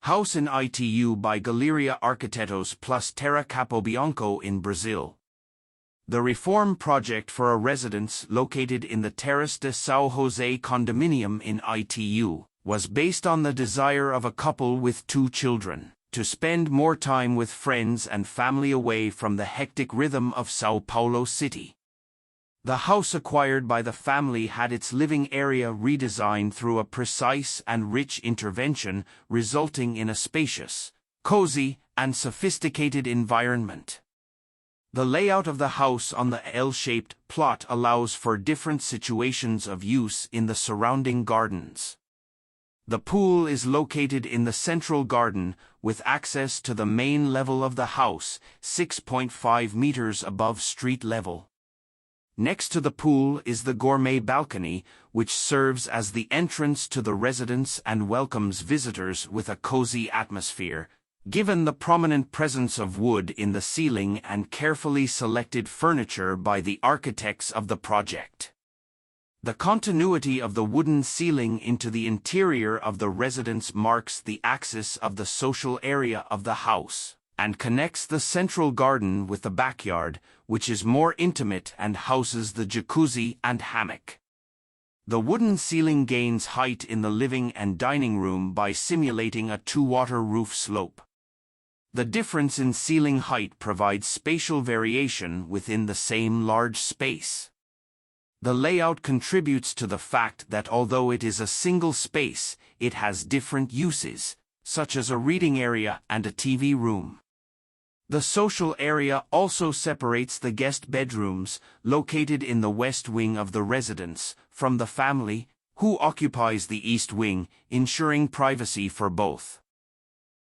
House in ITU by Galeria Arquitetos Terra Capobianco in Brazil. The reform project for a residence located in the Terras de São Jose condominium in ITU was based on the desire of a couple with 2 children to spend more time with friends and family away from the hectic rhythm of São Paulo City. The house acquired by the family had its living area redesigned through a precise and rich intervention, resulting in a spacious, cozy, and sophisticated environment. The layout of the house on the L-shaped plot allows for different situations of use in the surrounding gardens. The pool is located in the central garden, with access to the main level of the house, 6.5 meters above street level. Next to the pool is the gourmet balcony, which serves as the entrance to the residence and welcomes visitors with a cozy atmosphere, given the prominent presence of wood in the ceiling and carefully selected furniture by the architects of the project. The continuity of the wooden ceiling into the interior of the residence marks the axis of the social area of the house, and connects the central garden with the backyard, which is more intimate and houses the jacuzzi and hammock. The wooden ceiling gains height in the living and dining room by simulating a 2-water roof slope. The difference in ceiling height provides spatial variation within the same large space. The layout contributes to the fact that although it is a single space, it has different uses, such as a reading area and a TV room. The social area also separates the guest bedrooms, located in the west wing of the residence, from the family, who occupies the east wing, ensuring privacy for both.